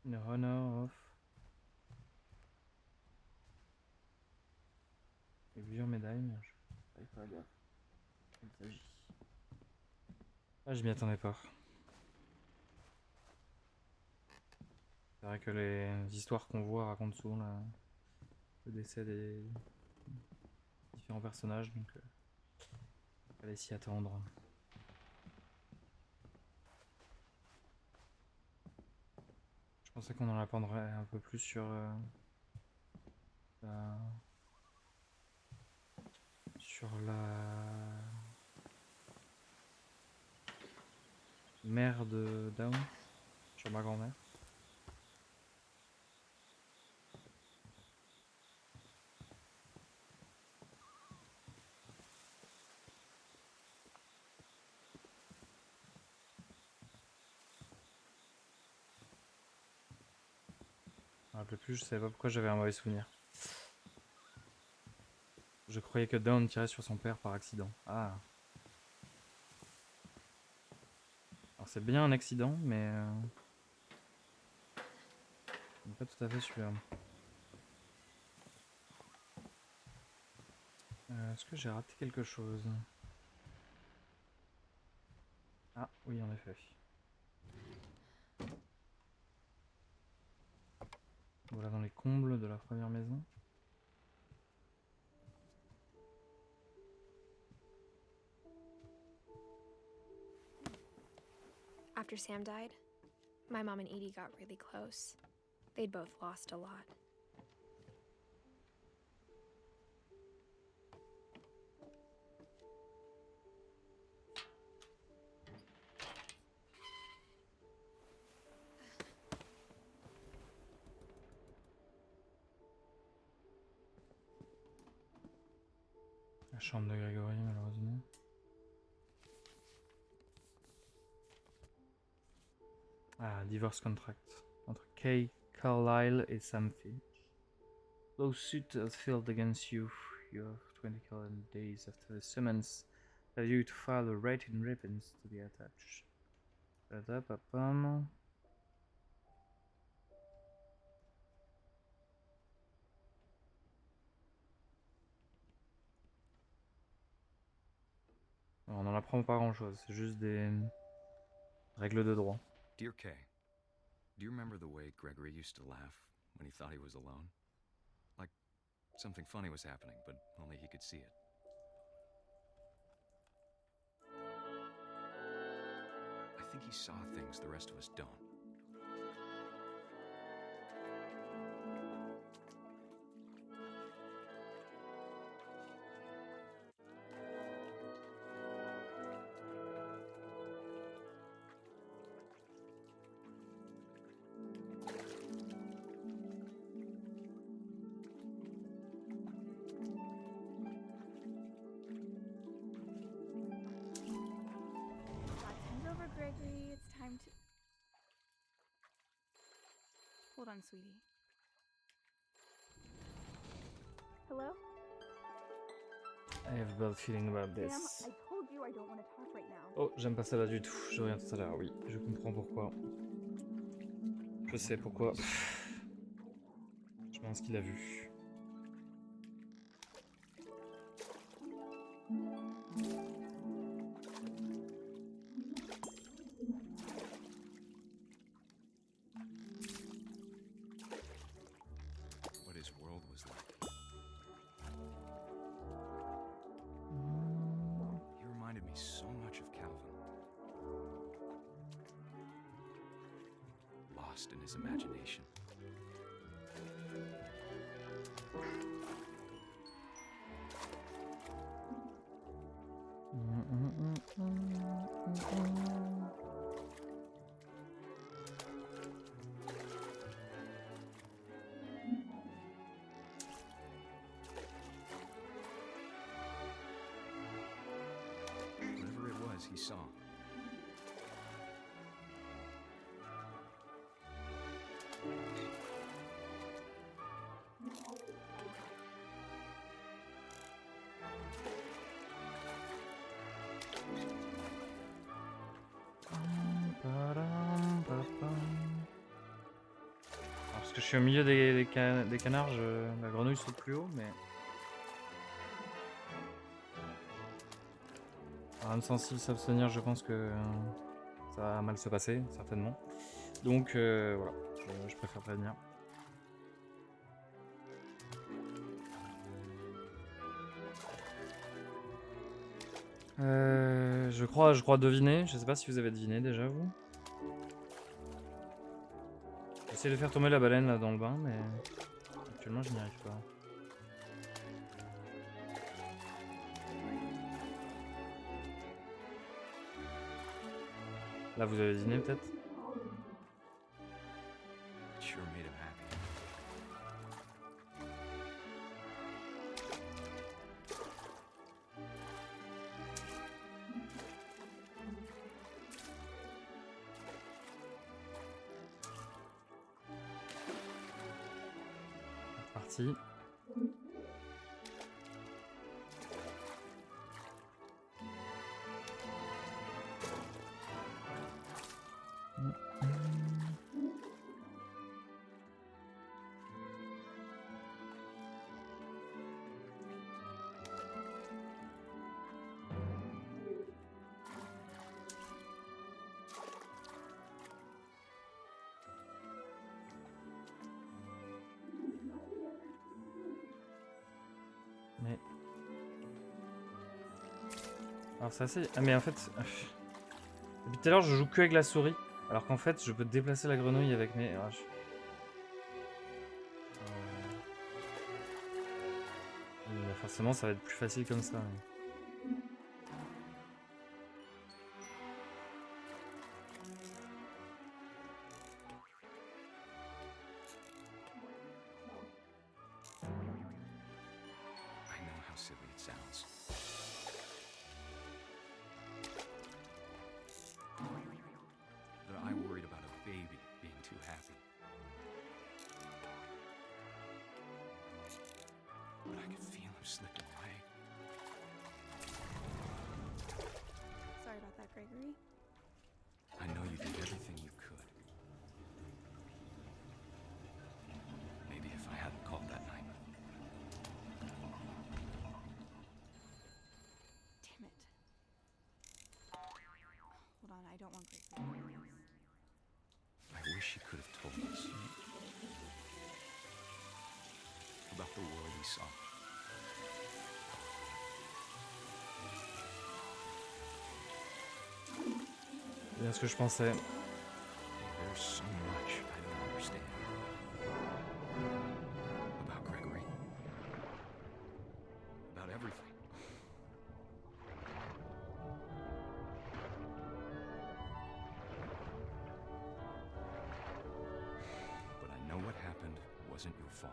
Une honor of. Et plusieurs médailles, mais je n'avais pas gaffe. Il s'agit. Ah, je m'y attendais pas. C'est vrai que les histoires qu'on voit racontent souvent le décès des différents personnages, donc fallait s'y attendre. pensais qu'on en apprendrait un peu plus sur la mère de Dawn, sur ma grand-mère. Je me rappelais plus, je savais pas pourquoi j'avais un mauvais souvenir. Je croyais que Dawn tirait sur son père par accident. Ah. Alors c'est bien un accident, mais pas tout à fait sûr. Est-ce que j'ai raté quelque chose? Ah oui, en effet. Voilà dans les combles de la première maison. After Sam died, my mom and Edie got really close. They'd both lost a lot. La chambre de Grégory, malheureusement. Ah, divorce contract entre Kay Carlisle et Sam Finch. Lawsuit filed against you. You have 20 calendar days after the summons for you to file a written ribbons to be attached. Papam. On n'en apprend pas grand chose, c'est juste des règles de droit. Dear Kay, do you remember the way Gregory used to laugh when he thought he was alone? Like something funny was happening, but only he could see it. I think he saw things the rest of us don't. Time's over, Gregory. It's time to... Hold on, sweetie. Hello? I have a bad feeling about this. Sam, I told you I don't want to talk right now. Oh, j'aime pas ça là du tout. Je reviens tout à l'heure, oui. Je comprends pourquoi. Je sais pourquoi. Je pense qu'il a vu. What his world was like. He reminded me so much of Calvin. Lost in his imagination. Whatever it was he saw. Alors, parce que je suis au milieu des canards, la grenouille saute plus haut, mais... Âme sensible, s'abstenir, je pense que ça va mal se passer, certainement. Donc voilà, je préfère prévenir. Je crois deviner, je sais pas si vous avez deviné déjà vous. J'essaie de faire tomber la baleine là dans le bain, mais actuellement je n'y arrive pas. Là vous avez dîné peut-être? Sure made him happy. Parti. Mais... Alors c'est assez... Ah mais en fait... Depuis tout à l'heure je joue que avec la souris. Alors qu'en fait je peux déplacer la grenouille avec mes... Ah, forcément ça va être plus facile comme ça. Mais... I know how silly it sounds. But I worried about a baby being too happy. But I could feel him slipping away. Sorry about that, Gregory. I know you did everything you could. Maybe if I hadn't called that night. Damn it. Hold on, I don't want Gregory to hear this. I wish he could have told us about the world he saw. C'est bien ce que je pensais. There's so much I don't understand about Gregory, about everything. But I know what happened wasn't your fault.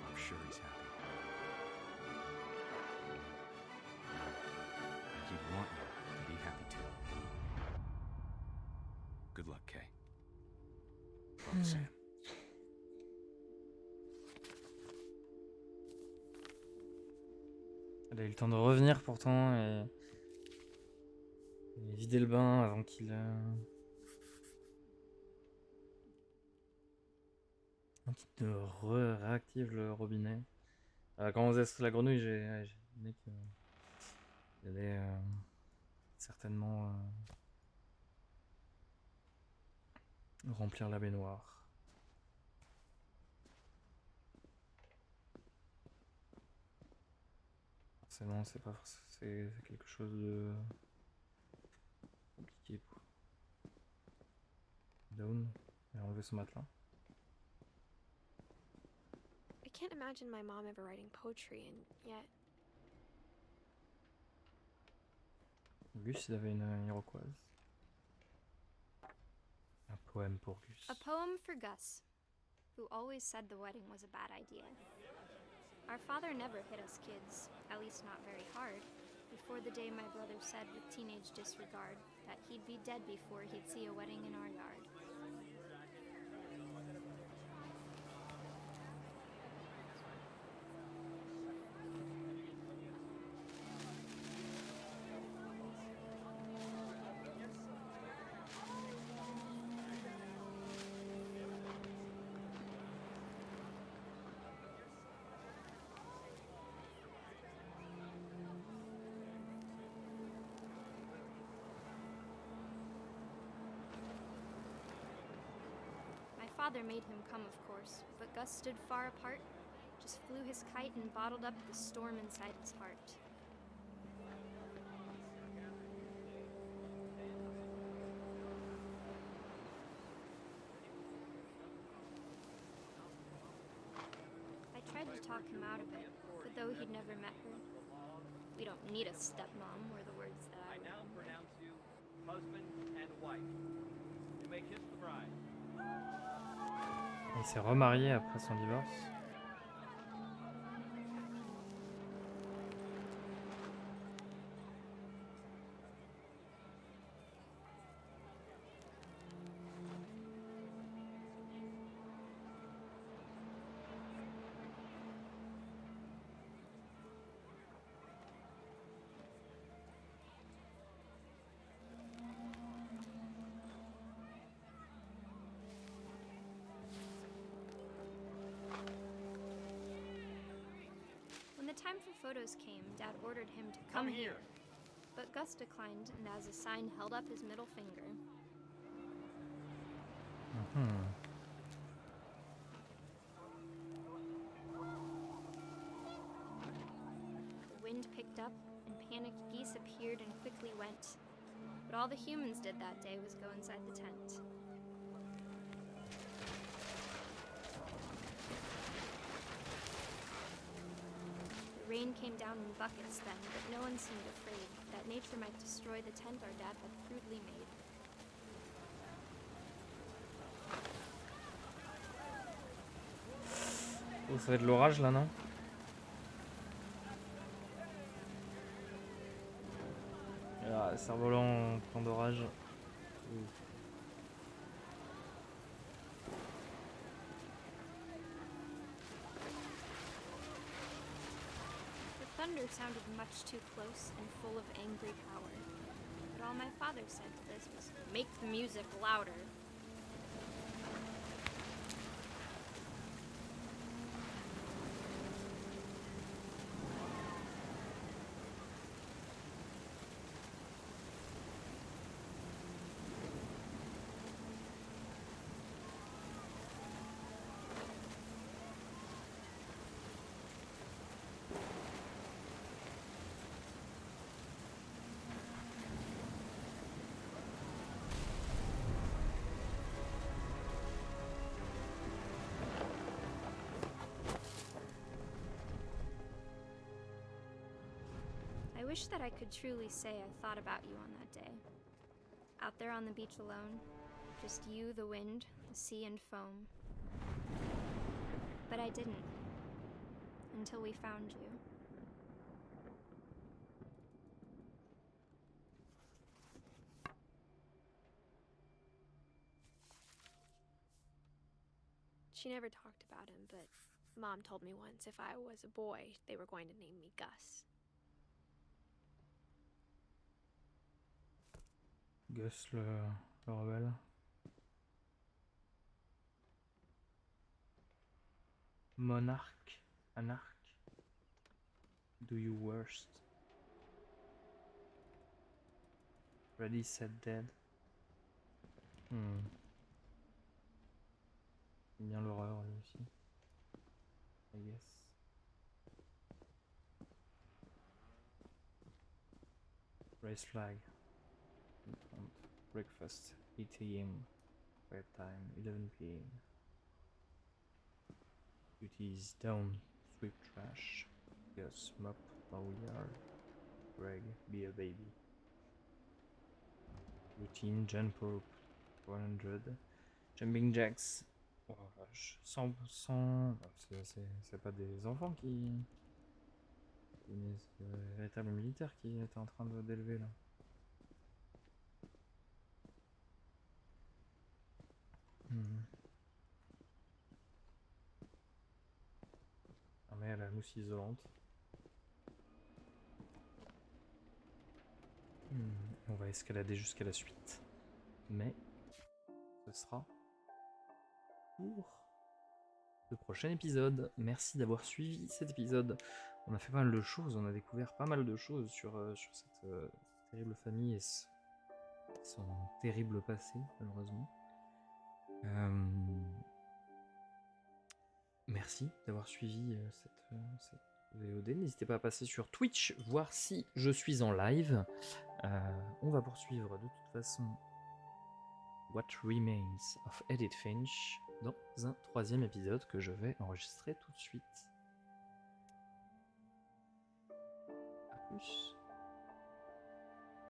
I'm sure he's happy. And he'd want you to be happy too. Good luck, Kay. Roxanne. Elle a eu le temps de revenir pourtant et vider le bain avant qu'il ne réactive le robinet. Quand on faisait la grenouille, j'ai dit qu'il allait certainement remplir la baignoire. Forcément, c'est pas c'est quelque chose de compliqué pour Dawn. Elle a enlevé son matelas. I can't imagine my mom ever writing poetry, and yet Gus, il avait une iroquoise. Un poème pour Gus. A poem for Gus, who always said the wedding was a bad idea. Our father never hit us kids, at least not very hard, before the day my brother said with teenage disregard that he'd be dead before he'd see a wedding in our yard. My father made him come, of course, but Gus stood far apart, night flew his kite and bottled up the storm inside his heart. I tried to talk him out of it, but though he'd never met her, we don't need a stepmom were the words that I now remember. pronounce you husband and wife. You may kiss the bride. Il s'est remarié après son divorce. When the time for photos came, Dad ordered him to come here. But Gus declined and as a sign held up his middle finger. The wind picked up and panicked geese appeared and quickly went. But all the humans did that day was go inside the tent. The rain came down in buckets then, but no one seemed afraid that nature might destroy the tent our dad had crudely made. Oh, ça va être l'orage là, non? Ah, cerf-volant en temps d'orage. The thunder sounded much too close and full of angry power. But all my father said to this was, "Make the music louder." I wish that I could truly say I thought about you on that day. Out there on the beach alone, just you, the wind, the sea, and foam. But I didn't. Until we found you. She never talked about him, but Mom told me once if I was a boy, they were going to name me Gus. Gus le rebelle. Monarch, anarch. Do you worst. Ready, set, dead. Il aime bien l'horreur lui aussi. I guess. Race flag. In front. Breakfast 8 AM. Bedtime 11 PM. Duties down. Sweep trash. Gus mop mow yard. Greg be a baby. Routine jump rope 100. Jumping jacks. Oh vache. 100. C'est pas des enfants qui. C'est des véritables militaires qui étaient en train d'élever là. Armée à la mousse isolante. On va escalader jusqu'à la suite. Mais ce sera pour le prochain épisode. Merci d'avoir suivi cet épisode. On a fait pas mal de choses, on a découvert pas mal de choses sur cette terrible famille et son terrible passé, malheureusement. merci d'avoir suivi cette VOD. N'hésitez pas à passer sur Twitch, voir si je suis en live. On va poursuivre de toute façon What Remains of Edith Finch dans un 3e épisode que je vais enregistrer tout de suite. A plus.